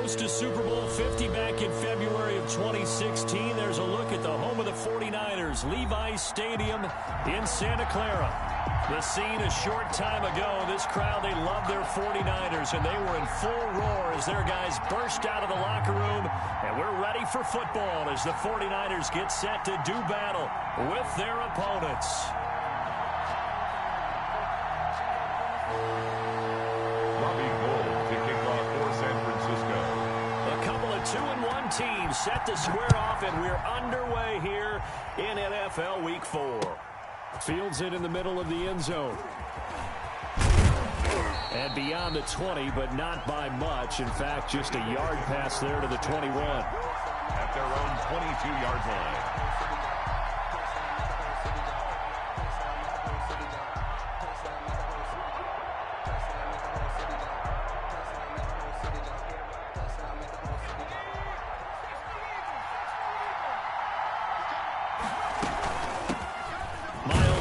host to Super Bowl 50 back in February of 2016. There's a look at the home of the 49ers, Levi's Stadium in Santa Clara. The scene a short time ago. This crowd, they love their 49ers, and they were in full roar as their guys burst out of the locker room. And we're ready for football as the 49ers get set to do battle with their opponents. A couple of 2-1 teams set to square off, and we're underway here in NFL Week 4. Fields it in the middle of the end zone. And beyond the 20, but not by much. In fact, just a yard pass there to the 21. At their own 22-yard line.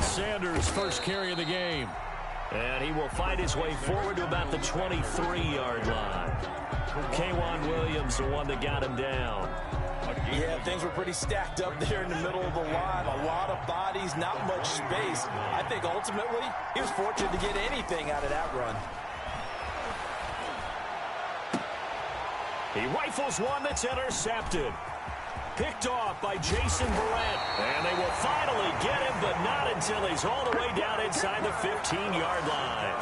Sanders first carry of the game. And he will find his way forward to about the 23-yard line. K'Wan Williams, the one that got him down. Yeah, things were pretty stacked up there in the middle of the line. A lot of bodies, not much space. I think ultimately he was fortunate to get anything out of that run. He rifles one that's intercepted. Picked off by Jason Barrett. And they will finally get him, but not until he's all the way down inside the 15-yard line.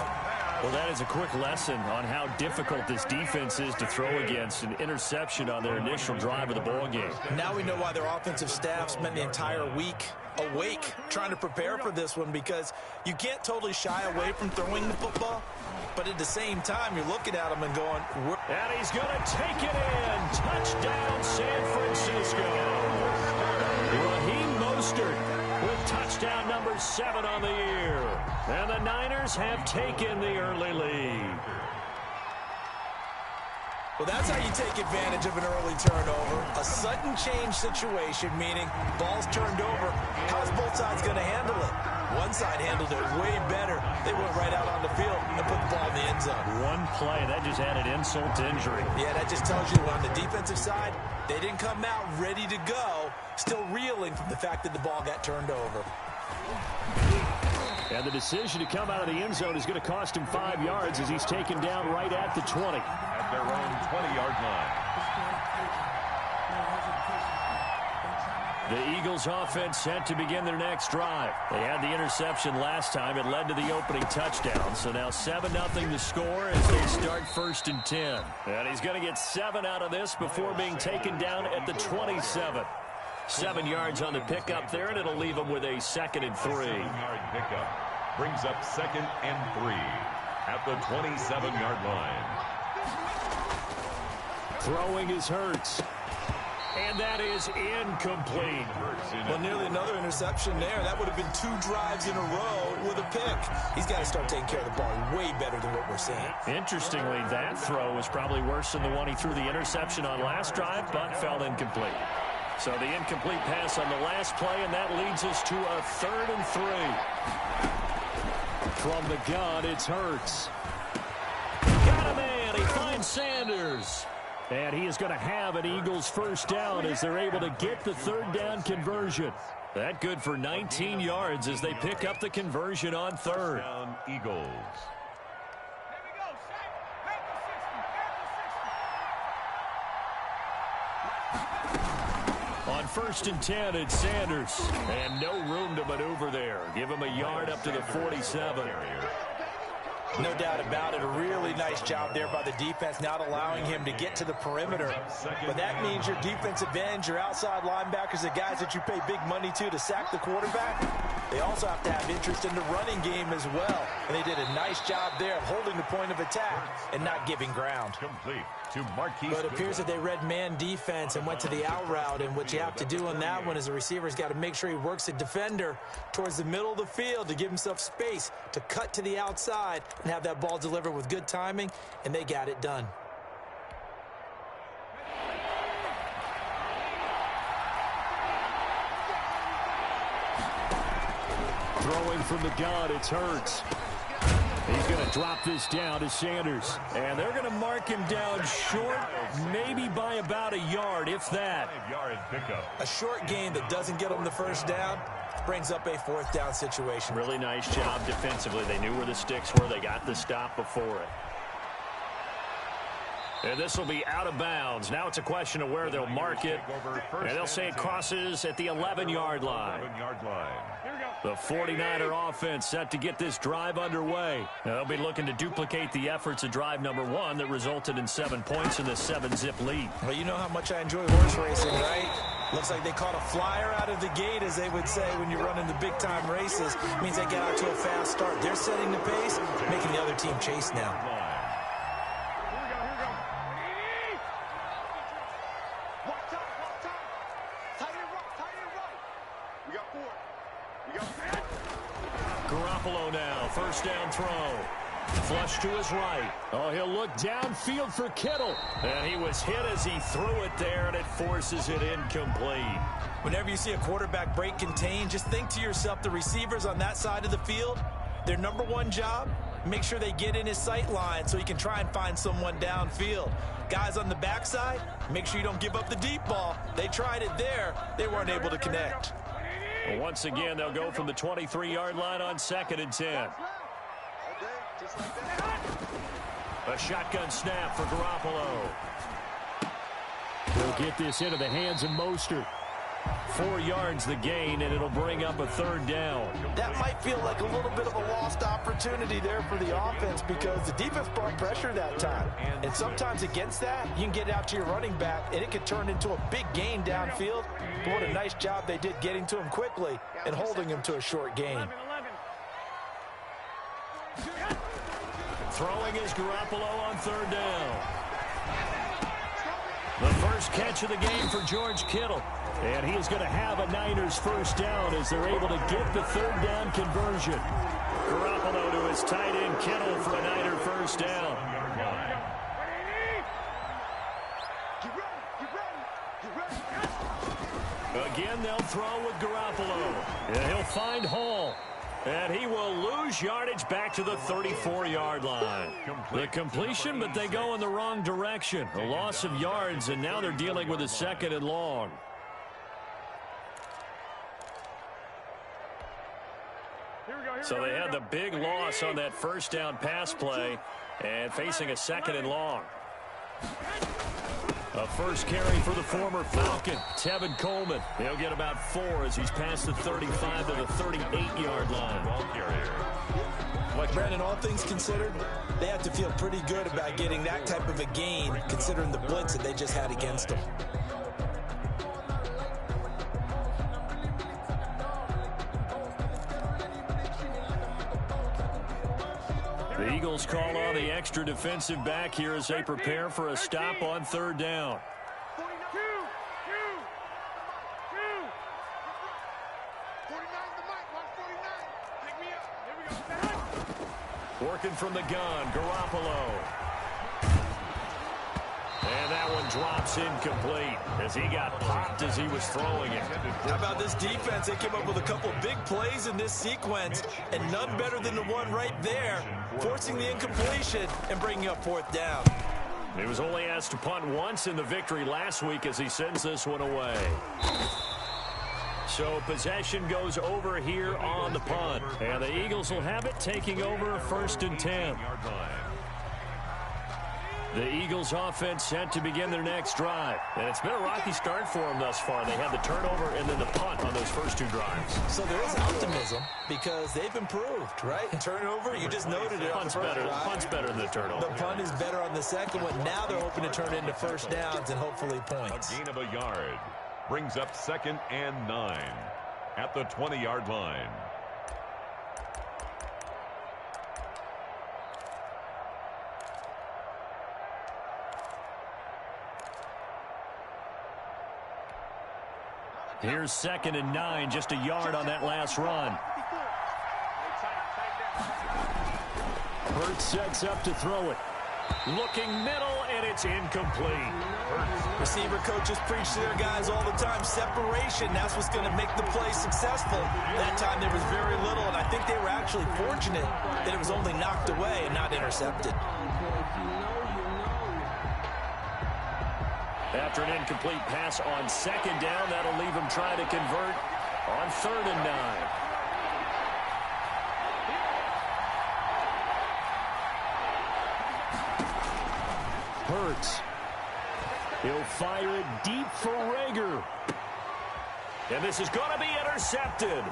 Well, that is a quick lesson on how difficult this defense is to throw against. An interception on their initial drive of the ballgame. Now we know why their offensive staff spent the entire week awake trying to prepare for this one, because you can't totally shy away from throwing the football. But at the same time, you're looking at him and going, and he's going to take it in. Touchdown, San Francisco. Raheem Mostert with touchdown number 7 on the year. And the Niners have taken the early lead. Well, that's how you take advantage of an early turnover. A sudden change situation, meaning ball's turned over. How's both sides going to handle it? One side handled it way better. They went right out on the field and put the ball in the end zone. One play, that just added insult to injury. Yeah, that just tells you on the defensive side, they didn't come out ready to go, still reeling from the fact that the ball got turned over. And the decision to come out of the end zone is going to cost him 5 yards as he's taken down right at the 20. At their own 20-yard line. The Eagles offense set to begin their next drive. They had the interception last time. It led to the opening touchdown. So now 7-0 the score as they start 1st and 10. And he's going to get 7 out of this before being taken down at the 27. 7 yards on the pickup there, and it'll leave him with a 2nd and 3. 7-yard pickup brings up 2nd and 3 at the 27-yard line. Throwing is Hurts. And that is incomplete. Well, nearly another interception there. That would have been 2 drives in a row with a pick. He's got to start taking care of the ball way better than what we're seeing. Interestingly, that throw was probably worse than the one he threw the interception on last drive, but fell incomplete. So the incomplete pass on the last play, and that leads us to a 3rd and 3. From the gun, it's Hurts. Got a man. He finds Sanders. And he is going to have an Eagles first down as they're able to get the 3rd down conversion. That good for 19 yards as they pick up the conversion on 3rd. Down Eagles. On 1st and 10, it's Sanders. And no room to maneuver there. Give him a yard up to the 47. No doubt about it. A really nice job there by the defense, not allowing him to get to the perimeter. But that means your defensive ends, your outside linebackers, the guys that you pay big money to sack the quarterback, they also have to have interest in the running game as well. And they did a nice job there of holding the point of attack and not giving ground. Complete to Marquise. But it appears that they read man defense and went to the out route. And what you have to do on that one is the receiver's got to make sure he works the defender towards the middle of the field to give himself space to cut to the outside and have that ball delivered with good timing, and they got it done. Throwing from the gun, it's Hurts. He's going to drop this down to Sanders. And they're going to mark him down short, maybe by about a yard, if that. A short gain that doesn't get them the first down brings up a fourth down situation. Really nice job defensively. They knew where the sticks were. They got the stop before it. And this will be out of bounds. Now it's a question of where they'll mark it. And they'll say it crosses at the 11-yard line. The 49er offense set to get this drive underway. Now they'll be looking to duplicate the efforts of drive number 1 that resulted in 7 points in the 7-zip lead. Well, you know how much I enjoy horse racing, right? Looks like they caught a flyer out of the gate, as they would say when you're running the big-time races. It means they get out to a fast start. They're setting the pace, making the other team chase now. Garoppolo now, first down throw. Flush to his right. Oh, he'll look downfield for Kittle. And he was hit as he threw it there, and it forces it incomplete. Whenever you see a quarterback break contain, just think to yourself, the receivers on that side of the field, their number one job, make sure they get in his sight line so he can try and find someone downfield. Guys on the backside, make sure you don't give up the deep ball. They tried it there. They weren't able to connect. Well, once again, they'll go from the 23-yard line on 2nd and 10. A shotgun snap for Garoppolo. He'll get this into the hands of Mostert. 4 yards the gain, and it'll bring up a 3rd down. That might feel like a little bit of a lost opportunity there for the offense because the defense brought pressure that time. And sometimes against that, you can get out to your running back, and it could turn into a big gain downfield. But what a nice job they did getting to him quickly and holding him to a short gain. Throwing is Garoppolo on 3rd down. The first catch of the game for George Kittle. And he is going to have a Niners first down as they're able to get the 3rd down conversion. Garoppolo to his tight end Kittle for a Niner first down. Again, they'll throw with Garoppolo. And he'll find Hall. And he will lose yardage back to the 34-yard line. The completion, but they go in the wrong direction. A loss of yards, and now they're dealing with a 2nd and long. So they had the big loss on that first down pass play and facing a 2nd and long. A first carry for the former Falcon, Tevin Coleman. He'll get about 4 as he's past the 35 to the 38-yard line. Like Brandon, all things considered, they have to feel pretty good about getting that type of a gain considering the blitz that they just had against them. The Eagles call on the extra defensive back here as they prepare for a stop on 3rd down. Working from the gun, Garoppolo. And that one drops incomplete as he got popped as he was throwing it. How about this defense? They came up with a couple big plays in this sequence, and none better than the one right there, forcing the incompletion and bringing up 4th down. He was only asked to punt once in the victory last week as he sends this one away. So possession goes over here on the punt. And the Eagles will have it, taking over 1st and 10. The Eagles offense set to begin their next drive. And it's been a rocky start for them thus far. They had the turnover and then the punt on those first 2 drives. So there is optimism because they've improved, right? Turnover, you just noted it. Punt's better than the turnover. The punt is better on the second one. Now they're hoping to turn it into first downs and hopefully points. A gain of a yard brings up 2nd and 9 at the 20-yard line. Here's 2nd and 9, just a yard on that last run. Hurts sets up to throw it. Looking middle, and it's incomplete. Receiver coaches preach to their guys all the time. Separation, that's what's going to make the play successful. That time there was very little, and I think they were actually fortunate that it was only knocked away and not intercepted. After an incomplete pass on second down, that'll leave him trying to convert on 3rd and 9. Hurts. He'll fire it deep for Rager. And this is going to be intercepted.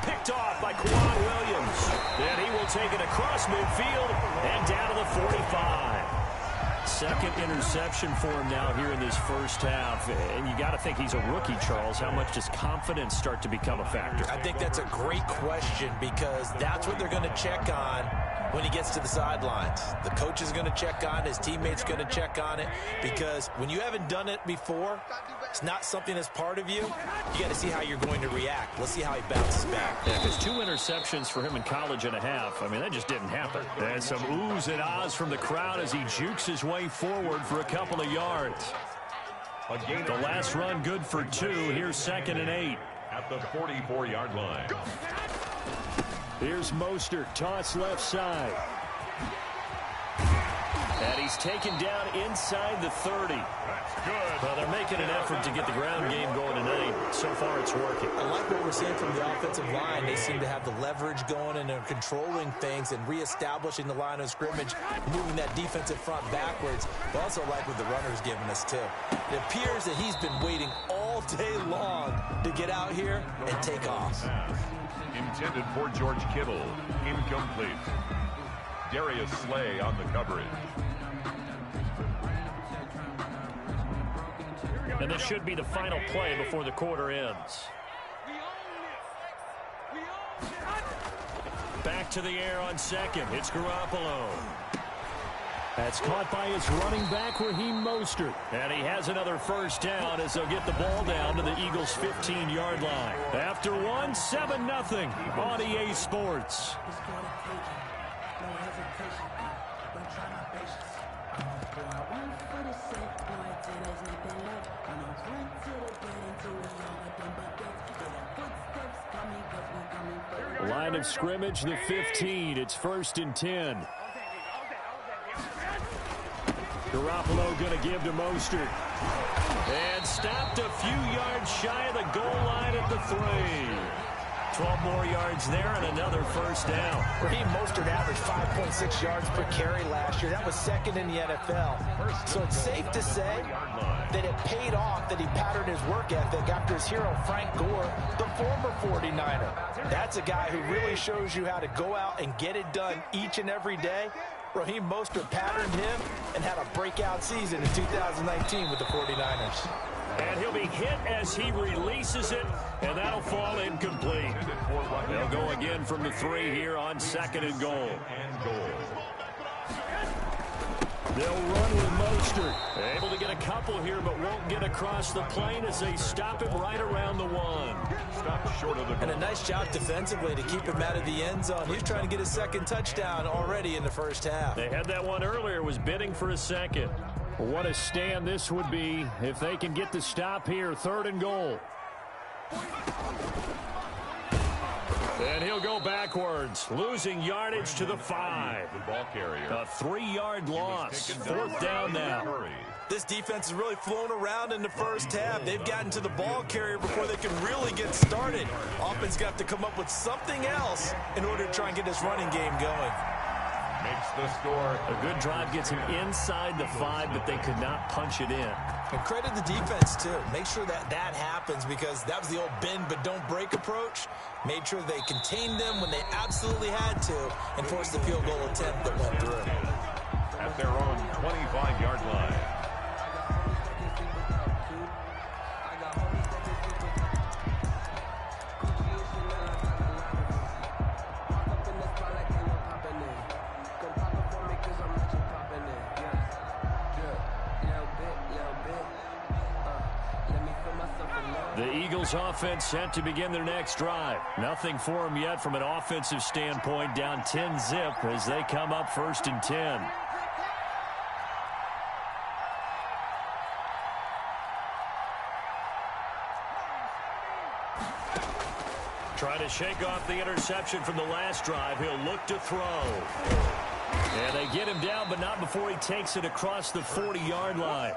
Picked off by Quan Williams. And he will take it across midfield and down to the 45. Second interception for him now here in this first half. And you got to think he's a rookie, Charles. How much does confidence start to become a factor? I think that's a great question because that's what they're going to check on when he gets to the sidelines. The coach is going to check on it. His teammates going to check on it because when you haven't done it before, it's not something that's part of you. You got to see how you're going to react. Let's see how he bounces back. Yeah, because 2 interceptions for him in college and a half. I mean, that just didn't happen. And some oohs and ahs from the crowd as he jukes his way forward for a couple of yards. The last run good for 2. Here's 2nd and 8. At the 44-yard line. Here's Mostert, toss left side. And he's taken down inside the 30. That's good. Well, they're making an effort to get the ground game going tonight. So far, it's working. I like what we're seeing from the offensive line. They seem to have the leverage going, and they're controlling things and reestablishing the line of scrimmage, moving that defensive front backwards. But also like what the runner's giving us, too. It appears that he's been waiting all day long to get out here and take off. Intended for George Kittle. Incomplete. Darius Slay on the coverage. And this should be the final play before the quarter ends. Back to the air on second. It's Garoppolo. That's caught by his running back, Raheem Mostert. And he has another first down as they'll get the ball down to the Eagles' 15-yard line. After one, 7-0 on EA Sports. Line of scrimmage, the 15. It's 1st and 10. Garoppolo going to give to Mostert. And stopped a few yards shy of the goal line at the 3. 12 more yards there and another first down. Raheem Mostert averaged 5.6 yards per carry last year. That was 2nd in the NFL. So it's safe to say that it paid off that he patterned his work ethic after his hero, Frank Gore, the former 49er. That's a guy who really shows you how to go out and get it done each and every day. Raheem Mostert patterned him and had a breakout season in 2019 with the 49ers. And he'll be hit as he releases it, and that'll fall incomplete. They'll go again from the 3 here on 2nd and goal. They'll run with Mostert. Able to get a couple here, but won't get across the plane as they stop him right around the 1. Stop short of the goal. And a nice job defensively to keep him out of the end zone. He's trying to get his 2nd touchdown already in the first half. They had that one earlier, was bidding for a 2nd. What a stand this would be if they can get the stop here. 3rd and goal. And he'll go backwards, losing yardage to the 5. The ball carrier. A 3-yard loss. 4th down now. This defense is really flown around in the first half. They've gotten to the ball carrier before they can really get started. Offense got to come up with something else in order to try and get this running game going. Makes the score. A good drive gets him inside the 5, but they could not punch it in. And credit the defense, too. Make sure that that happens because that was the old bend but don't break approach. Made sure they contained them when they absolutely had to and forced the field goal attempt that went through. At their own 25-yard line. The Eagles offense set to begin their next drive. Nothing for them yet from an offensive standpoint. Down 10-0 as they come up 1st and 10. Trying to shake off the interception from the last drive. He'll look to throw. And they get him down, but not before he takes it across the 40-yard line.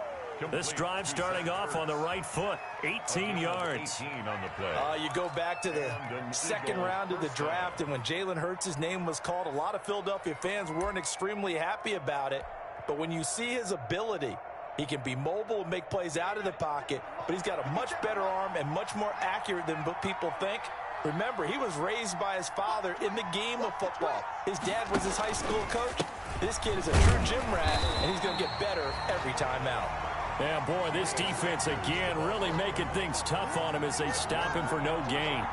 This drive starting off on the right foot, 18 yards. You go back to the second round of the draft, and when Jalen Hurts' name was called, a lot of Philadelphia fans weren't extremely happy about it. But when you see his ability, he can be mobile and make plays out of the pocket, but he's got a much better arm and much more accurate than what people think. Remember, he was raised by his father in the game of football. His dad was his high school coach. This kid is a true gym rat, and he's going to get better every time out. Yeah, boy, this defense again really making things tough on him as they stop him for no gain.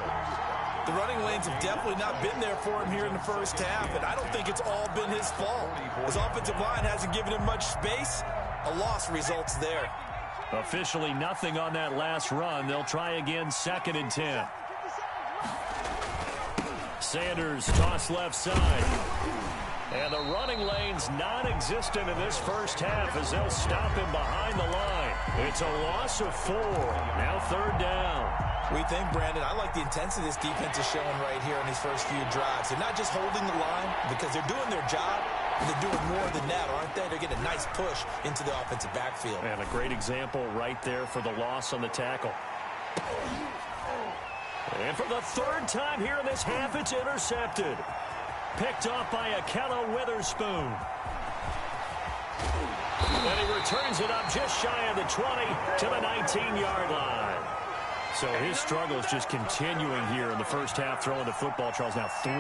The running lanes have definitely not been there for him here in the first half, and I don't think it's all been his fault. His offensive line hasn't given him much space. A loss results there. Officially nothing on that last run. They'll try again, 2nd and 10. Sanders toss left side. And the running lane's non-existent in this first half as they'll stop him behind the line. It's a loss of 4. Now 3rd down. We think, Brandon, I like the intensity this defense is showing right here in these first few drives. They're not just holding the line because they're doing their job. They're doing more than that, aren't they? They're getting a nice push into the offensive backfield. And a great example right there for the loss on the tackle. And for the 3rd time here in this half, it's intercepted. Picked off by Akello Witherspoon. And he returns it up just shy of the 20 to the 19-yard line. So his struggle is just continuing here in the first half, throwing the football, Charles. Now 3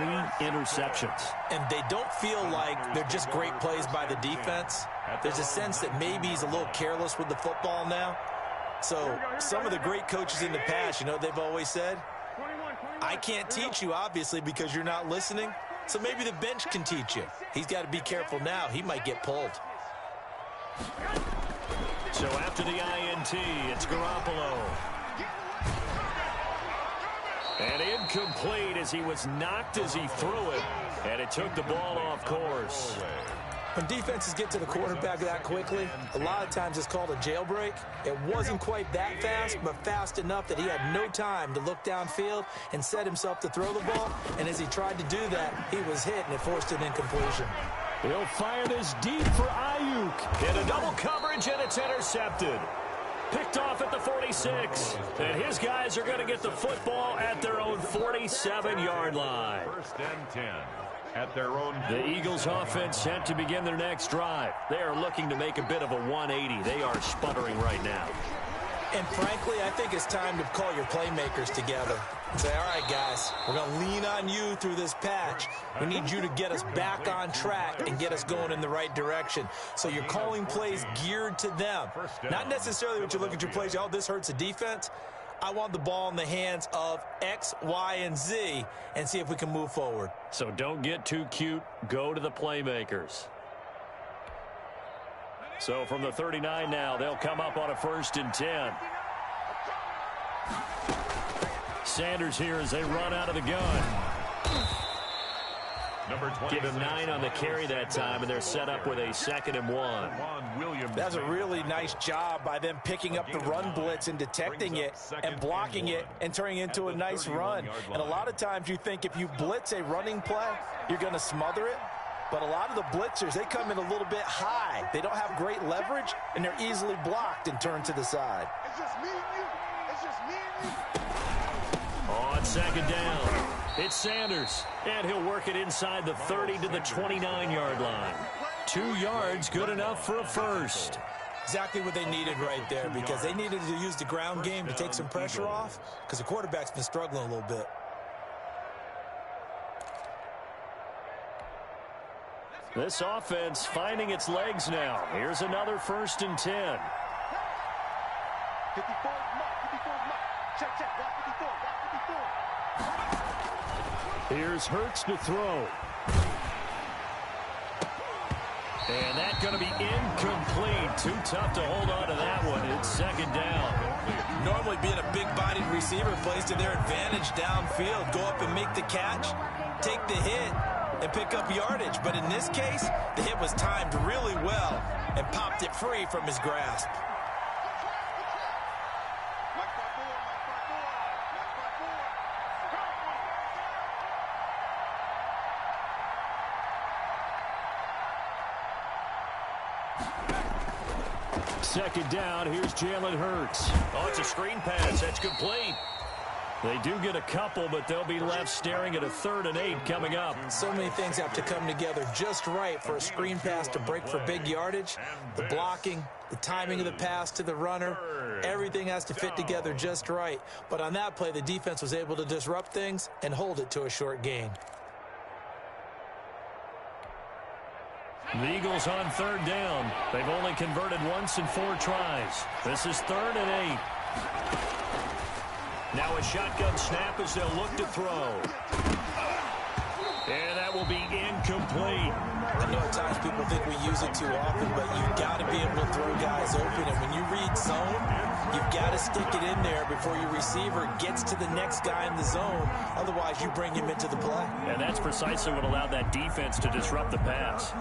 interceptions. And they don't feel like they're just great plays by the defense. There's a sense that maybe he's a little careless with the football now. So some of the great coaches in the past, you know, they've always said, I can't teach you, obviously, because you're not listening. So maybe the bench can teach you. He's got to be careful now. He might get pulled. So after the INT, it's Garoppolo. And incomplete as he was knocked as he threw it. And it took the ball off course. When defenses get to the quarterback that quickly, a lot of times it's called a jailbreak. It wasn't quite that fast, but fast enough that he had no time to look downfield and set himself to throw the ball. And as he tried to do that, he was hit, and it forced an incompletion. He'll fire this deep for Ayuk. In a double coverage, and it's intercepted. Picked off at the 46. And his guys are going to get the football at their own 47-yard line. 1st and 10. At their own. The Eagles offense set to begin their next drive. They are looking to make a bit of a 180. They are sputtering right now. And frankly, I think it's time to call your playmakers together and say, all right, guys, we're going to lean on you through this patch. We need you to get us back on track and get us going in the right direction. So you're calling plays geared to them. Not necessarily what you look at your plays, oh, this hurts the defense. I want the ball in the hands of X, Y, and Z and see if we can move forward. So don't get too cute. Go to the playmakers. So from the 39 now, they'll come up on a 1st and 10. Sanders here as they run out of the gun. Give him 9 on the carry that time, and they're set up with a 2nd and 1. That's a really nice job by them picking up the run blitz and detecting it and blocking it and turning it into a nice run. And a lot of times you think if you blitz a running play, you're going to smother it. But a lot of the blitzers, they come in a little bit high. They don't have great leverage, and they're easily blocked and turned to the side. It's just me and you. It's just me and you. On 2nd down, it's Sanders. And he'll work it inside the 30 to the 29-yard line. 2 yards, good enough for a first. Exactly what they needed right there, because they needed to use the ground game to take some pressure off, because the quarterback's been struggling a little bit. This offense finding its legs now. Here's another 1st and 10. 54 mark. Check, block 54. Here's Hurts to throw. And that's going to be incomplete. Too tough to hold on to that one. It's 2nd down. Normally being a big-bodied receiver plays to their advantage downfield. Go up and make the catch, take the hit, and pick up yardage. But in this case, the hit was timed really well and popped it free from his grasp. Second down, here's Jalen Hurts. Oh, it's a screen pass. That's complete. They do get a couple, but they'll be left staring at a 3rd and 8 coming up. So many things have to come together just right for a screen pass to break for big yardage. The blocking, the timing of the pass to the runner, everything has to fit together just right. But on that play, the defense was able to disrupt things and hold it to a short gain. The Eagles on 3rd down. They've only converted once in 4 tries. This is 3rd and 8. Now a shotgun snap as they'll look to throw. And that will be incomplete. I know at times people think we use it too often, but you've got to be able to throw guys open. And when you read zone, you've got to stick it in there before your receiver gets to the next guy in the zone. Otherwise, you bring him into the play. And that's precisely what allowed that defense to disrupt the pass.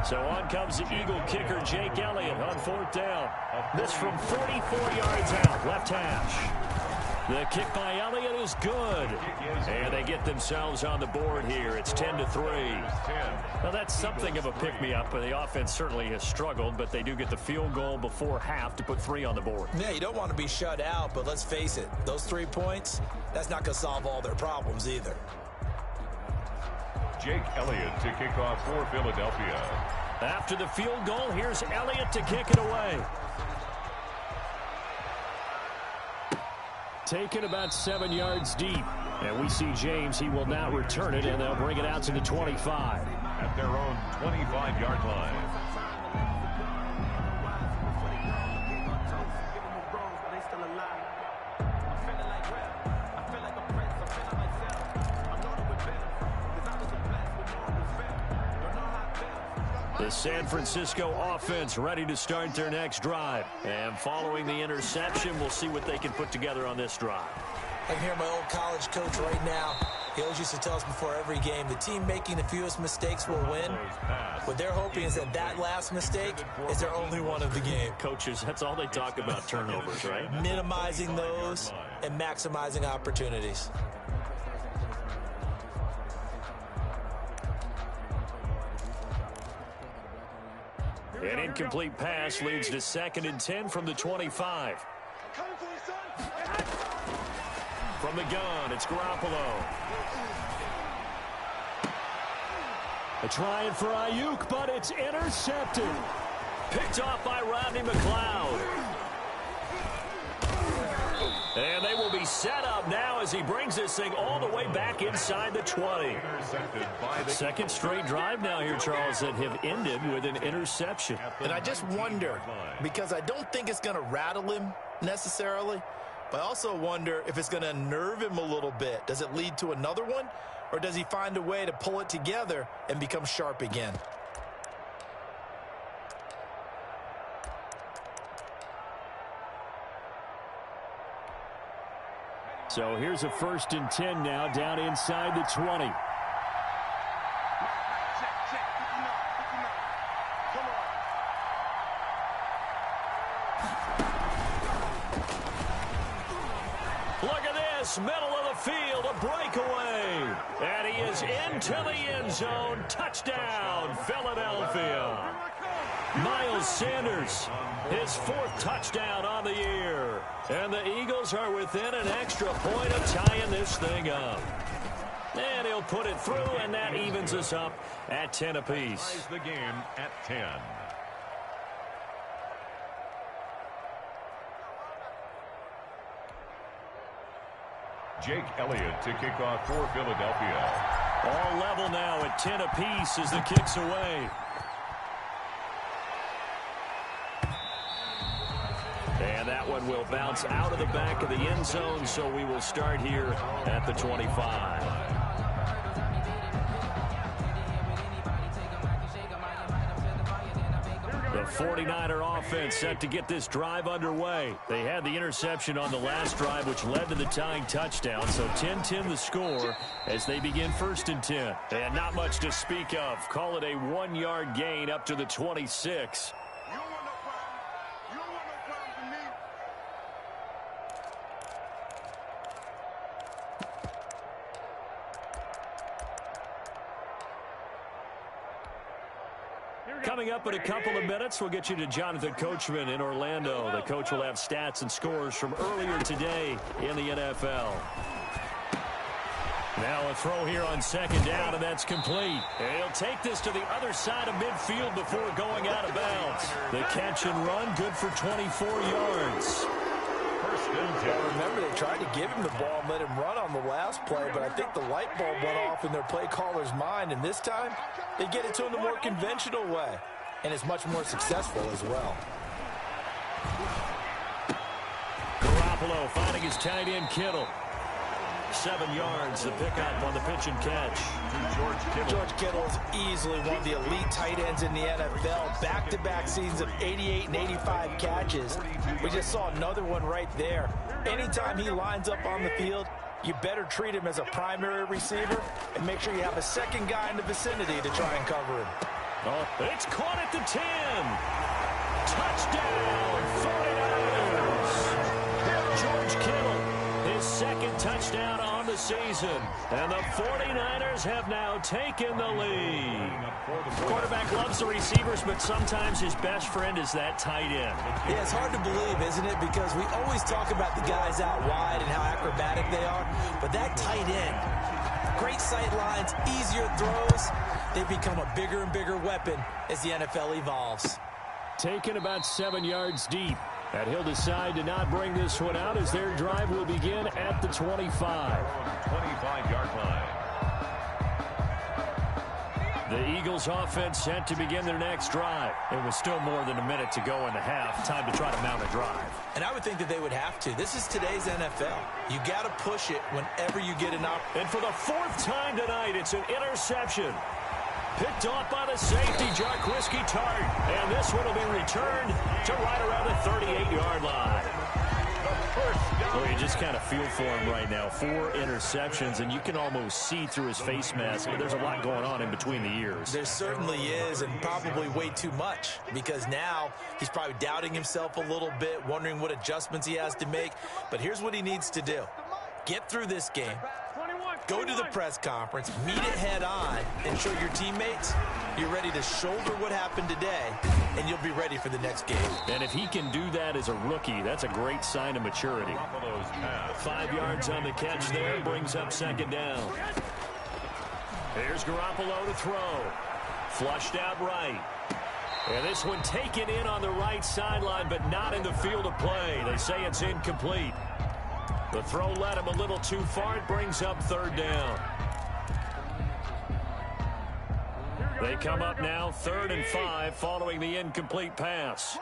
So on comes the Eagle kicker, Jake Elliott, on 4th down. This from 44 yards out, left hash. The kick by Elliott is good. And they get themselves on the board here. It's 10-3. Now that's something of a pick-me-up. The offense certainly has struggled, but they do get the field goal before half to put 3 on the board. Yeah, you don't want to be shut out, but let's face it, those 3 points, that's not going to solve all their problems either. Jake Elliott to kick off for Philadelphia. After the field goal, here's Elliott to kick it away. Taken about 7 yards deep. And we see James. He will now return it, and they'll bring it out to the 25. At their own 25-yard line. The San Francisco offense ready to start their next drive. And following the interception, we'll see what they can put together on this drive. I can hear my old college coach right now. He always used to tell us before every game, the team making the fewest mistakes will win. What they're hoping is that last mistake is their only one of the game. Coaches, that's all they talk about, turnovers, right? Minimizing those and maximizing opportunities. An incomplete pass leads to 2nd and 10 from the 25. From the gun, it's Garoppolo. A try for Ayuk, but it's intercepted. Picked off by Rodney McLeod. And they will be set up now as he brings this thing all the way back inside the 20. Second straight drive now here, Charles, that have ended with an interception. And I just wonder, because I don't think it's going to rattle him necessarily, but I also wonder if it's going to unnerve him a little bit. Does it lead to another one, or does he find a way to pull it together and become sharp again? So here's a 1st and 10 now down inside the 20. Look at this, middle of the field, a breakaway. And he is into the end zone. Touchdown, Philadelphia. Miles Sanders, his 4th touchdown on the year. And the Eagles are within an extra point of tying this thing up. And he'll put it through, and that evens us up at 10 apiece. Ties the game at 10. Jake Elliott to kick off for Philadelphia. All level now at 10 apiece as the kick's away. And that one will bounce out of the back of the end zone, so we will start here at the 25. The 49er offense set to get this drive underway. They had the interception on the last drive, which led to the tying touchdown. So 10-10 the score as they begin 1st and 10. And not much to speak of. Call it a 1-yard gain up to the 26. Coming up in a couple of minutes, we'll get you to Jonathan Coachman in Orlando. The coach will have stats and scores from earlier today in the NFL. Now a throw here on second down, and that's complete. And he'll take this to the other side of midfield before going out of bounds. The catch and run, good for 24 yards. Well, remember, they tried to give him the ball and let him run on the last play, but I think the light bulb went off in their play caller's mind, and this time they get it to him the more conventional way, and it's much more successful as well. Garoppolo finding his tight end Kittle. 7 yards, the pickup on the pitch and catch. George Kittle is easily one of the elite tight ends in the NFL. Back-to-back seasons of 88 and 85 catches. We just saw another one right there. Anytime he lines up on the field, you better treat him as a primary receiver and make sure you have a second guy in the vicinity to try and cover him. Oh, it's caught at the 10. Touchdown, 49ers. George Kittle. His second touchdown on the season. And the 49ers have now taken the lead. The quarterback loves the receivers, but sometimes his best friend is that tight end. Yeah, it's hard to believe, isn't it? Because we always talk about the guys out wide and how acrobatic they are. But that tight end, great sight lines, easier throws. They become a bigger and bigger weapon as the NFL evolves. Taken about 7 yards deep. And he'll decide to not bring this one out as their drive will begin at the 25. 25-yard line. The Eagles offense set to begin their next drive. It was still more than a minute to go in the half. Time to try to mount a drive. And I would think that they would have to. This is today's NFL. You got to push it whenever you get an opportunity. And for the 4th time tonight, it's an interception. Picked off by the safety, Jarquiski Tart. And this one will be returned to right around the 38-yard line. Well, you just kind of feel for him right now. 4 interceptions, and you can almost see through his face mask. There's a lot going on in between the ears. There certainly is, and probably way too much, because now he's probably doubting himself a little bit, wondering what adjustments he has to make. But here's what he needs to do. Get through this game. Go to the press conference, meet it head on, and show your teammates you're ready to shoulder what happened today, and you'll be ready for the next game. And if he can do that as a rookie, that's a great sign of maturity. 5 yards on the catch there, brings up second down. Here's Garoppolo to throw. Flushed out right. And this one taken in on the right sideline, but not in the field of play. They say it's incomplete. The throw led him a little too far. It brings up third down. They come up now 3rd and 5 following the incomplete pass.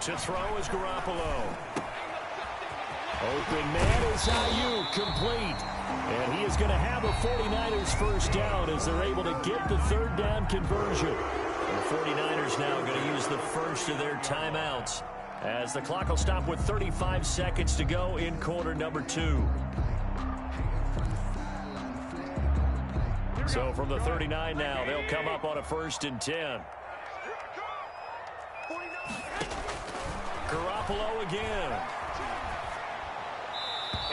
To throw is Garoppolo. Open man is Ayuk, complete. And he is going to have a 49ers first down as they're able to get the 3rd down conversion. The 49ers now going to use the first of their timeouts as the clock will stop with 35 seconds to go in quarter number 2. So from the 39 now, they'll come up on a 1st and 10. Garoppolo again.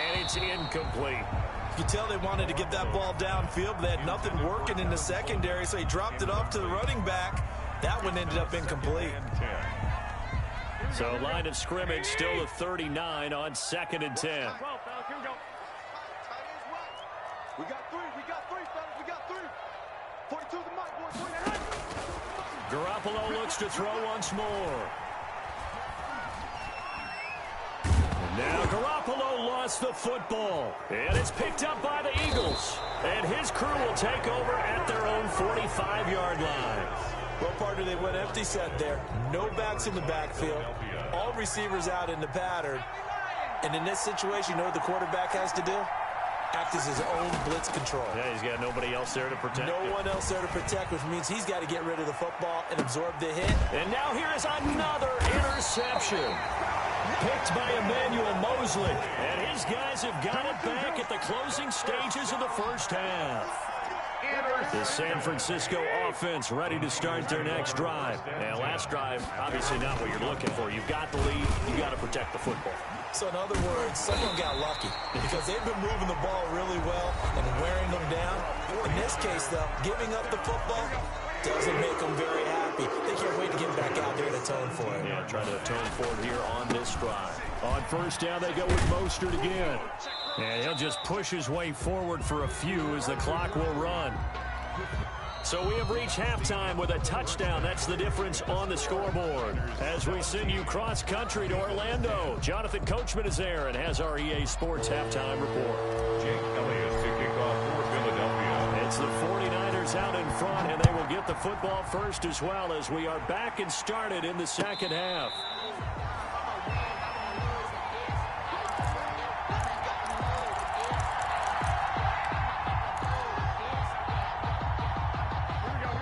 And it's incomplete. You can tell they wanted to get that ball downfield, but they had nothing working in the secondary, so he dropped it off to the running back. That one ended up incomplete. So line of scrimmage still the 39 on 2nd and 10. We got three, fellas. We got 3. 42 the mic, boys. Garoppolo looks to throw once more. Now Garoppolo lost the football, and it's picked up by the Eagles. And his crew will take over at their own 45-yard line. Well, partner, they went empty set there. No backs in the backfield. All receivers out in the pattern. And in this situation, you know what the quarterback has to do? Act as his own blitz control. Yeah, he's got nobody else there to protect. No one else there to protect, which means he's got to get rid of the football and absorb the hit. And now here is another interception. Picked by Emmanuel Mosley. And his guys have got it back at the closing stages of the first half. The San Francisco offense ready to start their next drive. And last drive, obviously not what you're looking for. You've got the lead. You've got to protect the football. So in other words, someone got lucky because they've been moving the ball really well and wearing them down. In this case, though, giving up the football doesn't make them very happy. They can't wait to get back out there and atone for it. Yeah, trying to atone for it here on this drive. On first down, they go with Mostert again. And he'll just push his way forward for a few as the clock will run. So we have reached halftime with a touchdown. That's the difference on the scoreboard. As we send you cross-country to Orlando, Jonathan Coachman is there and has our EA Sports halftime report. Jake Elliott to kick off for Philadelphia. It's the 49ers out in front, and they will get the football first as well as we are back and started in the second half.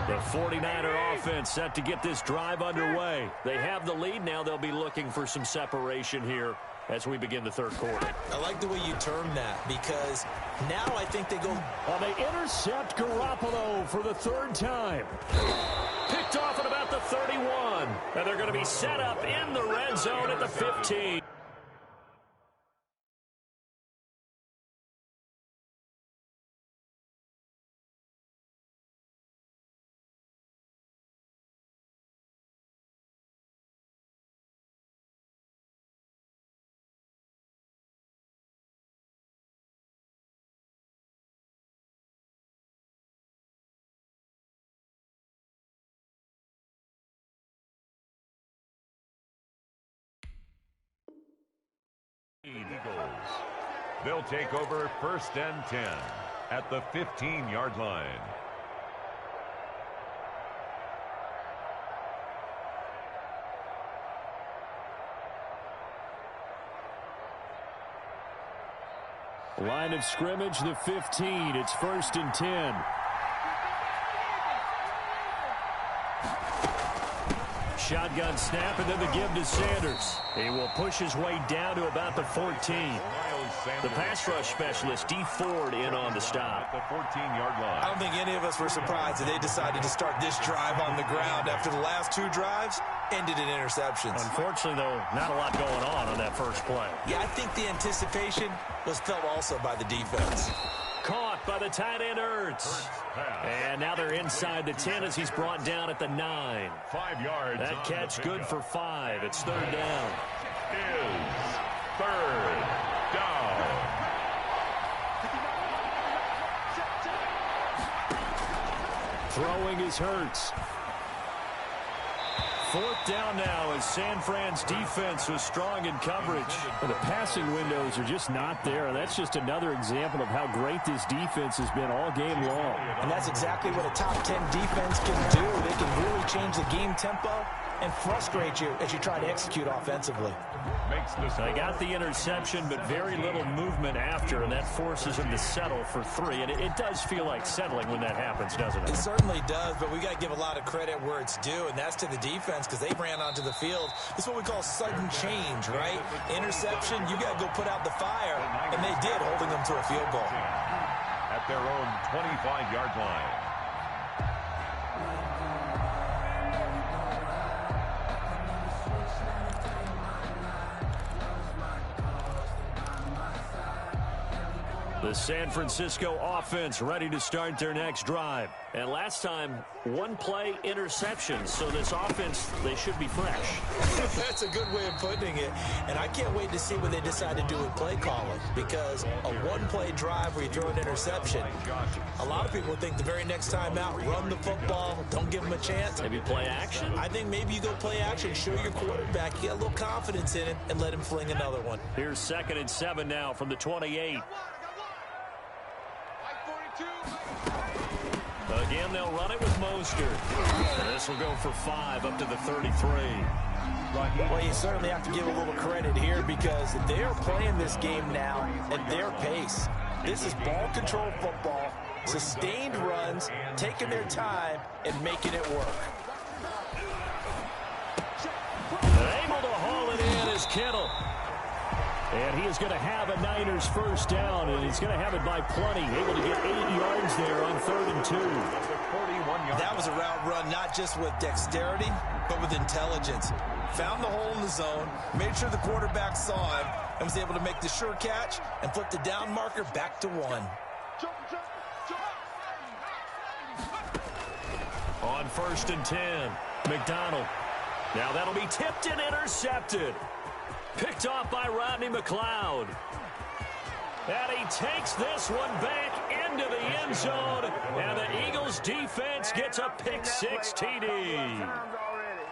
The 49er offense set to get this drive underway. They have the lead. Now they'll be looking for some separation here as we begin the third quarter. I like the way you term that because now I think they go. Well, they intercept Garoppolo for the third time. Picked off at about the 31. And they're going to be set up in the red zone at the 15. Eagles. They'll take over first and 10 at the 15-yard line. Line of scrimmage, the 15. It's first and 10. Shotgun snap, and then the give to Sanders. He will push his way down to about the 14. The pass rush specialist, D. Ford, in on the stop. At the 14-yard line. I don't think any of us were surprised that they decided to start this drive on the ground after the last two drives ended in interceptions. Unfortunately, though, not a lot going on that first play. Yeah, I think the anticipation was felt also by the defense. Caught by the tight end, Ertz. And now they're inside the 10 as he's brought down at the 9. 5 yards. That catch good for 5. It's third down. Is third down. Throwing is Hurts. Fourth down now as San Fran's defense was strong in coverage. And the passing windows are just not there. And that's just another example of how great this defense has been all game long. And that's exactly what a top 10 defense can do. They can really change the game tempo and frustrate you as you try to execute offensively. They got the interception, but very little movement after, and that forces them to settle for 3. And it does feel like settling when that happens, doesn't it? It certainly does, but we got to give a lot of credit where it's due, and that's to the defense because they ran onto the field. This is what we call sudden change, right? Interception, you got to go put out the fire, and they did, holding them to a field goal. At their own 25-yard line. The San Francisco offense ready to start their next drive. And last time, one play interception. So this offense, they should be fresh. That's a good way of putting it. And I can't wait to see what they decide to do with play calling. Because a one-play drive where you throw an interception, a lot of people think the very next time out, run the football, don't give them a chance. Maybe play action? I think maybe you go play action, show your quarterback, you get a little confidence in it, and let him fling another one. Here's 2nd and 7 now from the 28. Again, they'll run it with Mostert. And this will go for 5 up to the 33. Well, you certainly have to give a little credit here because they are playing this game now at their pace. This is ball control football, sustained runs, taking their time, and making it work. Able to haul it in is Kittle. And he is going to have a Niners first down, and he's going to have it by plenty. Able to get 8 yards there on 3rd and and 2. That was a route run not just with dexterity, but with intelligence. Found the hole in the zone, made sure the quarterback saw him, and was able to make the sure catch and flip the down marker back to 1. On 1st and 10, McDonald. Now that'll be tipped and intercepted. Picked off by Rodney McLeod. And he takes this one back into the end zone. And the Eagles defense gets a pick-6 TD.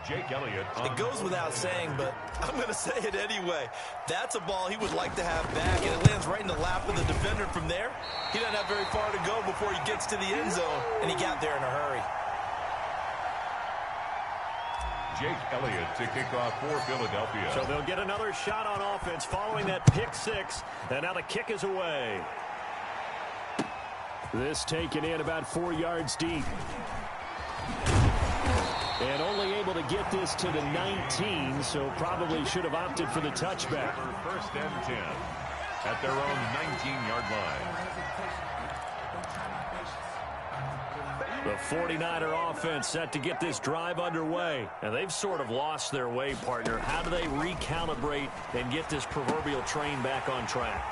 Jake Elliott. It goes without saying, but I'm going to say it anyway. That's a ball he would like to have back, and it lands right in the lap of the defender from there. He doesn't have very far to go before he gets to the end zone, and he got there in a hurry. Jake Elliott to kick off for Philadelphia. So they'll get another shot on offense following that pick-6, and now the kick is away. This taken in about 4 yards deep. And only able to get this to the 19, so probably should have opted for the touchback. 1st and 10 at their own 19-yard line. The 49er offense set to get this drive underway. And they've sort of lost their way, partner. How do they recalibrate and get this proverbial train back on track?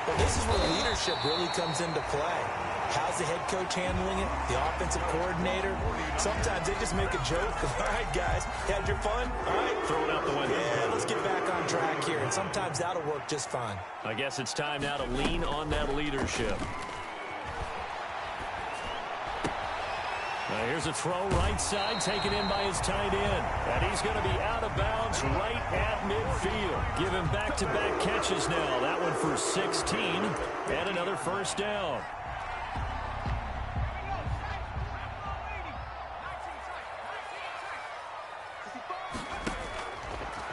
Well, this is where leadership really comes into play. How's the head coach handling it? The offensive coordinator? Sometimes they just make a joke. All right, guys, had your fun? All right. Throw it out the window. Yeah, let's get back on track here. And sometimes that'll work just fine. I guess it's time now to lean on that leadership. Now here's a throw right side, taken in by his tight end. And he's going to be out of bounds right at midfield. Give him back-to-back catches now. That one for 16 and another first down.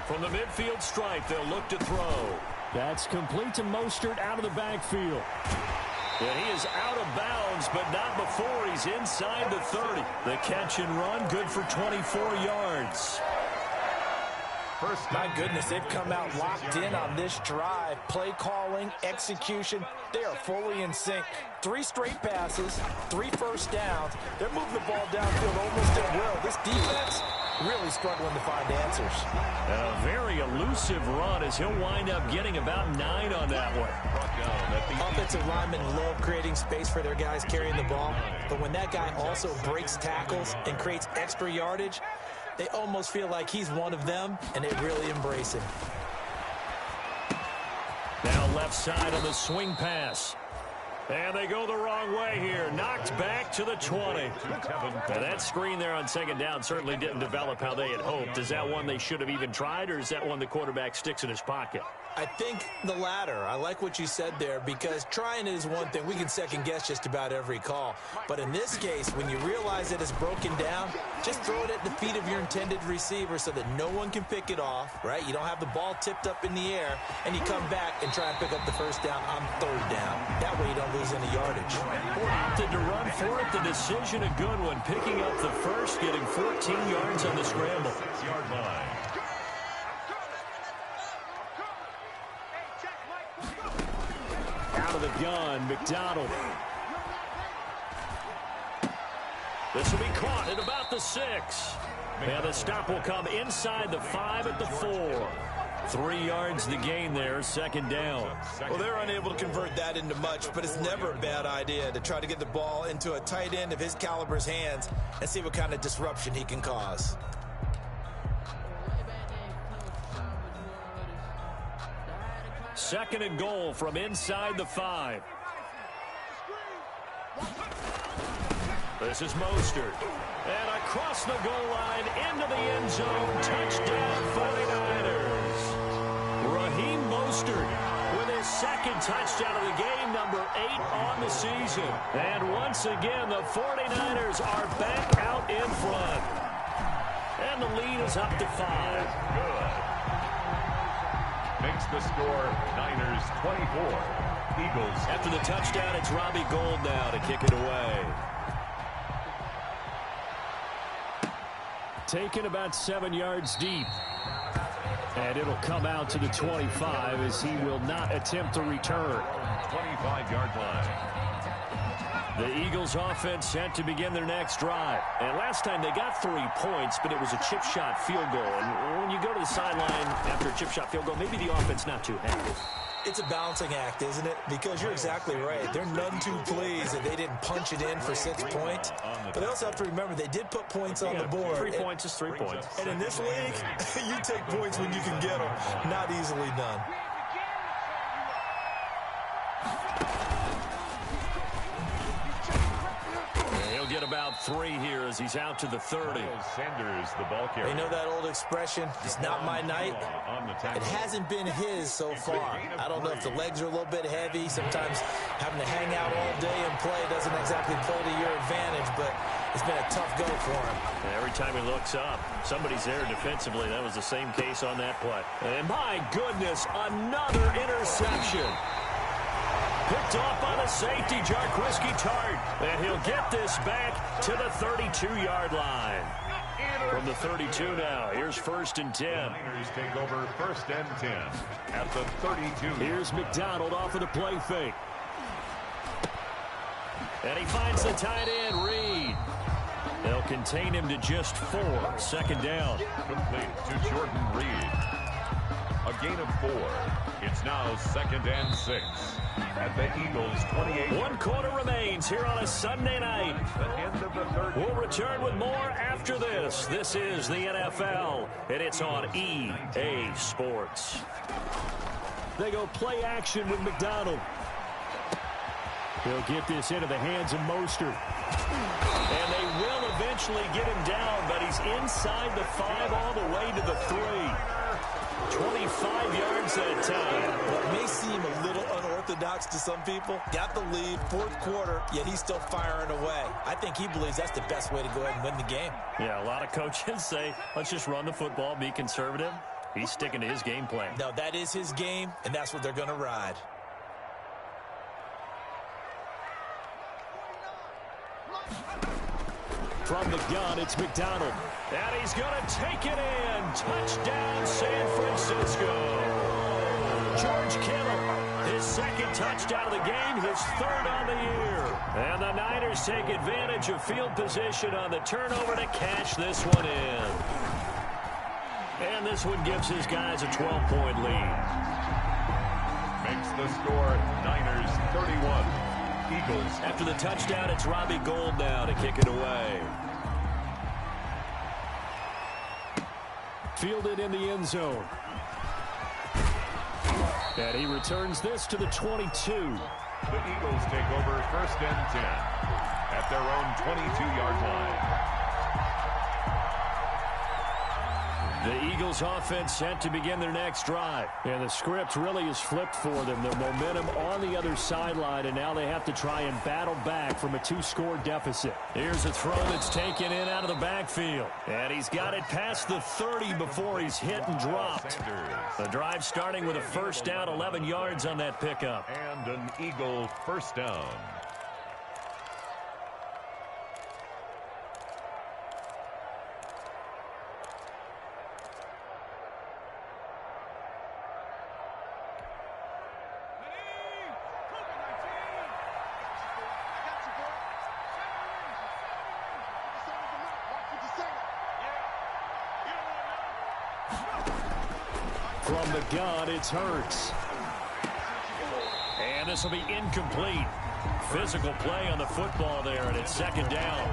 From the midfield stripe, they'll look to throw. That's complete to Mostert out of the backfield. And he is out of bounds, but not before he's inside the 30. The catch and run, good for 24 yards. My goodness, they've come out locked in on this drive. Play calling, execution, they are fully in sync. 3 straight passes, 3 first downs. They're moving the ball downfield almost at will. This defense really struggling to find answers. A very elusive run as he'll wind up getting about 9 on that one. Offensive linemen love creating space for their guys carrying the ball, but when that guy also breaks tackles and creates extra yardage, they almost feel like he's one of them, and they really embrace him. Now left side on the swing pass. And they go the wrong way here. Knocked back to the 20. Now that screen there on second down certainly didn't develop how they had hoped. Is that one they should have even tried, or is that one the quarterback sticks in his pocket? I think the latter. I like what you said there, because trying it is one thing. We can second guess just about every call. But in this case, when you realize that it's broken down, just throw it at the feet of your intended receiver so that no one can pick it off, right? You don't have the ball tipped up in the air, and you come back and try and pick up the first down on third down. That way you don't lose any yardage. Opted to run for it. The decision a good one. Picking up the first, getting 14 yards on the scramble. 6-yard line. Out of the gun, McDonald. This will be caught at about the 6. And the stop will come inside the 5 at the 4. 3 yards the gain there, second down. Well, they're unable to convert that into much, but it's never a bad idea to try to get the ball into a tight end of his caliber's hands and see what kind of disruption he can cause. Second and goal from inside the 5. This is Mostert. And across the goal line into the end zone. Touchdown 49ers. Raheem Mostert with his second touchdown of the game, number 8 on the season. And once again, the 49ers are back out in front. And the lead is up to 5. Good. Makes the score Niners 24. Eagles. After the touchdown, it's Robbie Gould now to kick it away. Taken about 7 yards deep. And it'll come out to the 25 as he will not attempt to return. 25-yard line. The Eagles offense set to begin their next drive. And last time they got 3 points, but it was a chip shot field goal. And when you go to the sideline after a chip shot field goal, maybe the offense not too happy. It's a balancing act, isn't it? Because you're exactly right. They're none too pleased that they didn't punch it in for 6 points. But they also have to remember they did put points on the board. 3 points is 3 points. And in this league, you take points when you can get them. Not easily done. He'll get about 3 here as he's out to the 30. Sanders, the ball carrier. You know that old expression, it's not my night? It hasn't been his so far. I don't know if the legs are a little bit heavy. Sometimes having to hang out all day and play doesn't exactly play to your advantage, but it's been a tough go for him. Every time he looks up, somebody's there defensively. That was the same case on that play. And my goodness, another interception. Picked off by the safety, Jarquiski Tart. And he'll get this back to the 32-yard line. From the 32 now, here's 1st and 10. Niners take over 1st and 10 at the 32. Here's McDonald off of the play fake. And he finds the tight end, Reed. They'll contain him to just 4. 2nd down. Complete to Jordan Reed. A gain of 4. It's now 2nd and 6 at the Eagles' 28. 1 quarter remains here on a Sunday night. The end of the 3rd. We'll return with more after this. This is the NFL, and it's on EA Sports. They go play action with McDonald. He'll get this into the hands of Mostert. And they will eventually get him down, but he's inside the 5 all the way to the 3. 25 yards that time. What may seem a little unorthodox to some people, got the lead, 4th quarter, yet he's still firing away. I think he believes that's the best way to go ahead and win the game. Yeah, a lot of coaches say, let's just run the football, be conservative. He's sticking to his game plan. No, that is his game, and that's what they're going to ride. From the gun, it's McDonald. And he's going to take it in. Touchdown, San Francisco. George Kittle, his 2nd touchdown of the game, his 3rd on the year. And the Niners take advantage of field position on the turnover to cash this one in. And this one gives his guys a 12-point lead. Makes the score Niners 31. Eagles. After the touchdown, it's Robbie Gould now to kick it away. Fielded in the end zone. And he returns this to the 22. The Eagles take over 1st and 10 at their own 22-yard line. The Eagles offense set to begin their next drive. And the script really is flipped for them. The momentum on the other sideline, and now they have to try and battle back from a 2-score deficit. Here's a throw that's taken in out of the backfield. And he's got it past the 30 before he's hit and dropped. The drive starting with a 1st down, 11 yards on that pickup. And an Eagle 1st down. From the gun, it's Hurts. And this will be incomplete. Physical play on the football there, and it's 2nd down.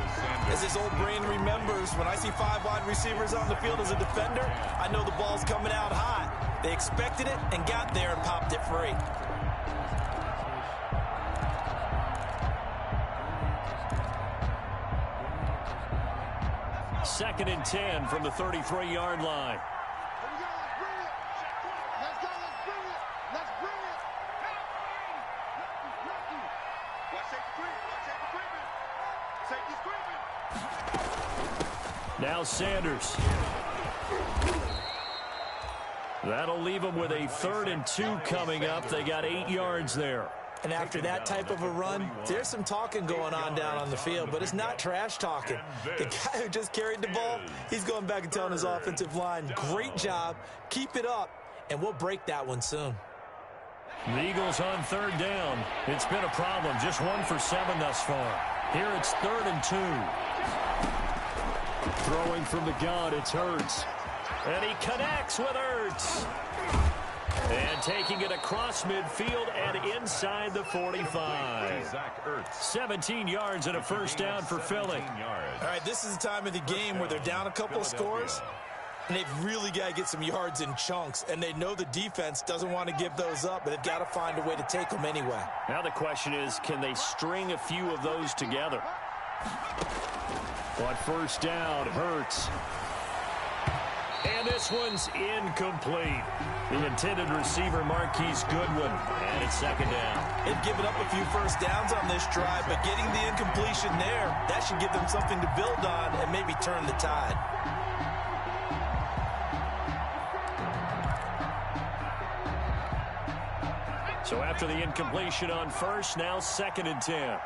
As his old brain remembers, when I see 5 wide receivers on the field as a defender, I know the ball's coming out hot. They expected it and got there and popped it free. Second and 10 from the 33-yard line. Now Sanders. That'll leave them with a 3rd and 2 coming up. They got 8 yards there. And after that type of a run, there's some talking going on down on the field, but it's not trash talking. The guy who just carried the ball, he's going back and telling his offensive line, great job, keep it up, and we'll break that one soon. The Eagles on third down. It's been a problem. Just 1 for 7 thus far. Here it's 3rd and 2. Throwing from the gun, it's Hurts. And he connects with Hurts. And taking it across midfield and inside the 45. 17 yards and a first down for Philly. All right, this is the time of the game where they're down a couple of scores, and they've really got to get some yards in chunks, and they know the defense doesn't want to give those up, but they've got to find a way to take them anyway. Now the question is, can they string a few of those together? On first down, Hurts. And this one's incomplete. The intended receiver, Marquise Goodwin. And it's 2nd down. They've given up a few first downs on this drive, but getting the incompletion there, that should give them something to build on and maybe turn the tide. So after the incompletion on first, now 2nd and 10.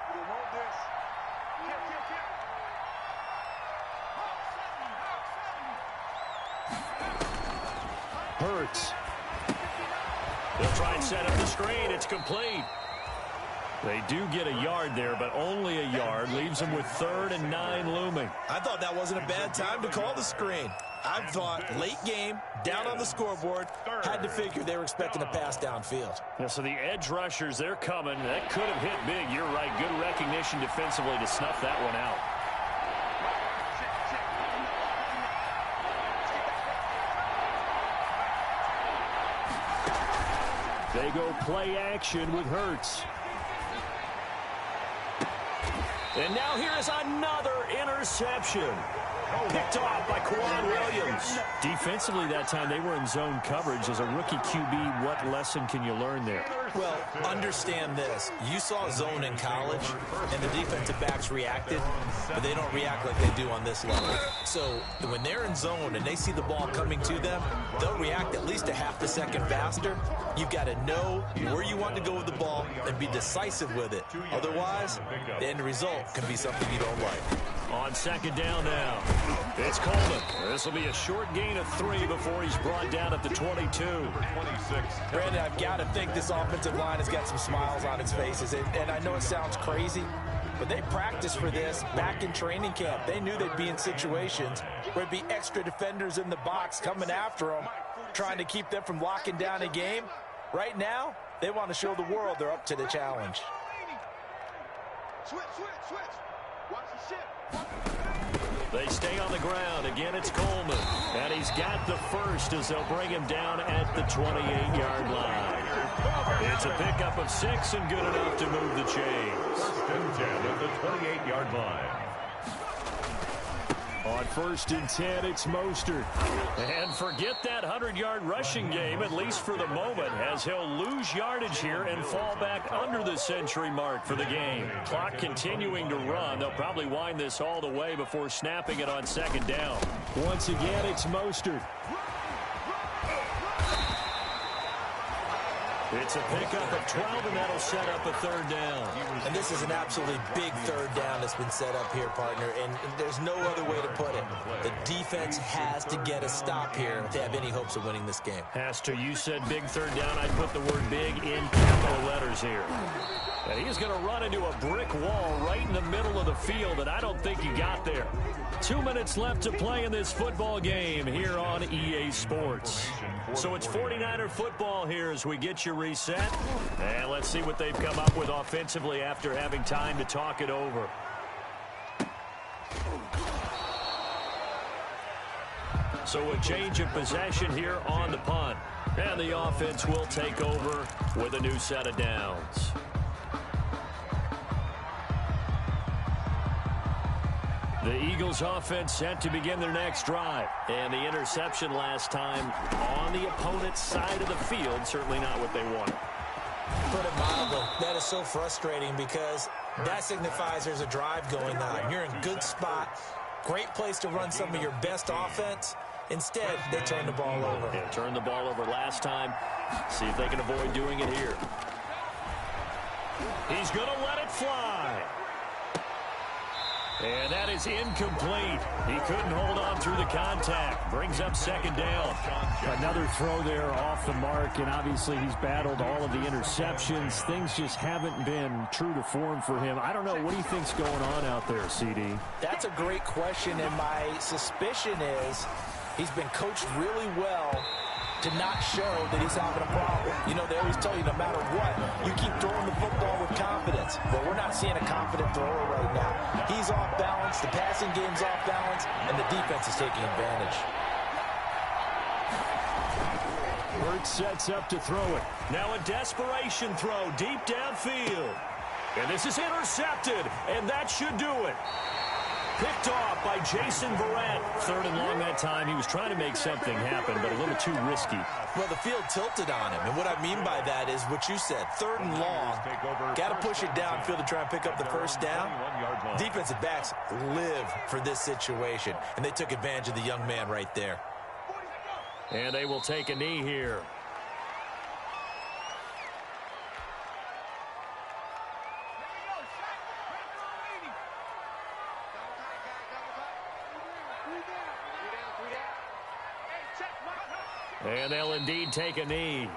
Hurts. They'll try and set up the screen. It's complete. They do get a yard there, but only a yard. Leaves them with 3rd and 9 looming. I thought that wasn't a bad time to call the screen. I thought late game, down on the scoreboard, had to figure they were expecting a pass downfield. Yeah, so the edge rushers, they're coming. That could have hit big. You're right. Good recognition defensively to snuff that one out. They go play action with Hurts. And now here is another interception. Picked off by Quan Williams. Defensively that time, they were in zone coverage. As a rookie QB, what lesson can you learn there? Well, understand this. You saw zone in college, and the defensive backs reacted, but they don't react like they do on this level. So when they're in zone and they see the ball coming to them, they'll react at least a half a second faster. You've got to know where you want to go with the ball and be decisive with it. Otherwise, the end result can be something you don't like. On 2nd down now, it's Coleman. This will be a short gain of 3 before he's brought down at the 22. Brandon, I've got to think this offensive line has got some smiles on its faces. And I know it sounds crazy, but they practiced for this back in training camp. They knew they'd be in situations where there'd be extra defenders in the box coming after them, trying to keep them from locking down a game. Right now, they want to show the world they're up to the challenge. Switch. Watch the shit. They stay on the ground. Again, it's Coleman. And he's got the first as they'll bring him down at the 28-yard line. It's a pickup of 6 and good enough to move the chains. 1st and 10 at the 28-yard line. On 1st and 10, it's Mostert. And forget that 100-yard rushing game, at least for the moment, as he'll lose yardage here and fall back under the century mark for the game. Clock continuing to run. They'll probably wind this all the way before snapping it on 2nd down. Once again, it's Mostert. It's a pickup of 12, and that'll set up a 3rd down. And this is an absolutely big 3rd down that's been set up here, partner, and there's no other way to put it. The defense has to get a stop here to have any hopes of winning this game. Has to. You said big 3rd down. I put the word big in capital letters here. And he's going to run into a brick wall right in the middle of the field, and I don't think he got there. 2 minutes left to play in this football game here on EA Sports. So it's 49er football here as we get you reset. And let's see what they've come up with offensively after having time to talk it over. So a change of possession here on the punt. And the offense will take over with a new set of downs. The Eagles offense set to begin their next drive. And the interception last time on the opponent's side of the field, certainly not what they wanted. Put it mildly, that is so frustrating because that signifies there's a drive going on. You're in a good spot, great place to run some of your best offense. Instead, they turn the ball over. Yeah, turned the ball over last time. See if they can avoid doing it here. He's going to let it fly. And that is incomplete. He couldn't hold on through the contact. Brings up second down. Another throw there off the mark, and obviously he's battled all of the interceptions. Things just haven't been true to form for him. I don't know. What do you think's going on out there, CD? That's a great question, and my suspicion is he's been coached really well to not show that he's having a problem. You know, they always tell you no matter what, you keep throwing the football with confidence. Well, we're not seeing a confident thrower right now. He's off balance, the passing game's off balance, and the defense is taking advantage. Wirtz sets up to throw it. Now a desperation throw deep downfield. And this is intercepted, and that should do it. Picked off by Jason Verrett. Third and long that time. He was trying to make something happen, but a little too risky. Well, the field tilted on him, and what I mean by that is what you said. Third and long, got to push it downfield to try and pick up the first down. Defensive backs live for this situation, and they took advantage of the young man right there. And they will take a knee here. And they'll indeed take a knee.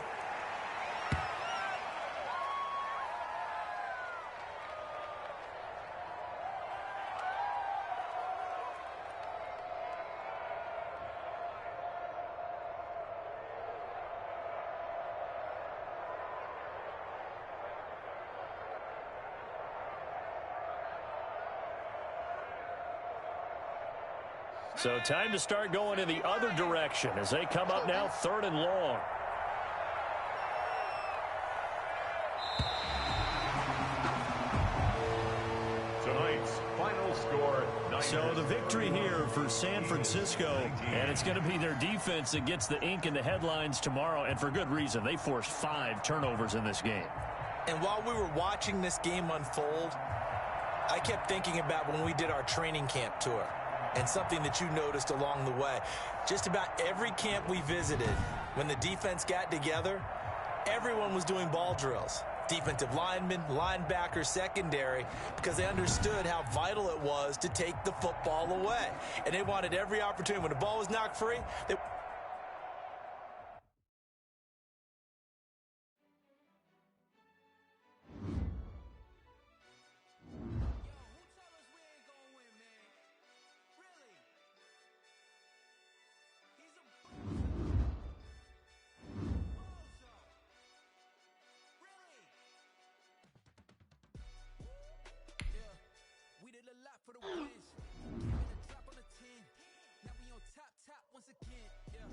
So time to start going in the other direction as they come up now third and long. Tonight's final score. So the victory here for San Francisco, and it's going to be their defense that gets the ink in the headlines tomorrow, and for good reason. They forced 5 turnovers in this game. And while we were watching this game unfold, I kept thinking about when we did our training camp tour. And something that you noticed along the way. Just about every camp we visited, when the defense got together, everyone was doing ball drills. Defensive linemen, linebackers, secondary, because they understood how vital it was to take the football away. And they wanted every opportunity. When the ball was knocked free, they... For the wins, give it a drop on a 10. Now we on top once again. Yeah.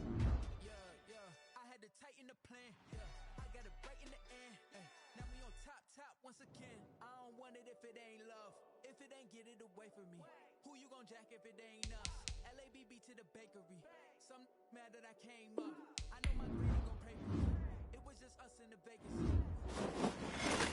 I had to tighten the plan. Yeah, I got it right in the end. Now we on top once again. I don't want it if it ain't love. If it ain't, get it away from me. Who you gon' jack if it ain't us? LABB to the bakery. Some mad that I came up. I know my granny gon' pray for me. It was just us in the vacancy.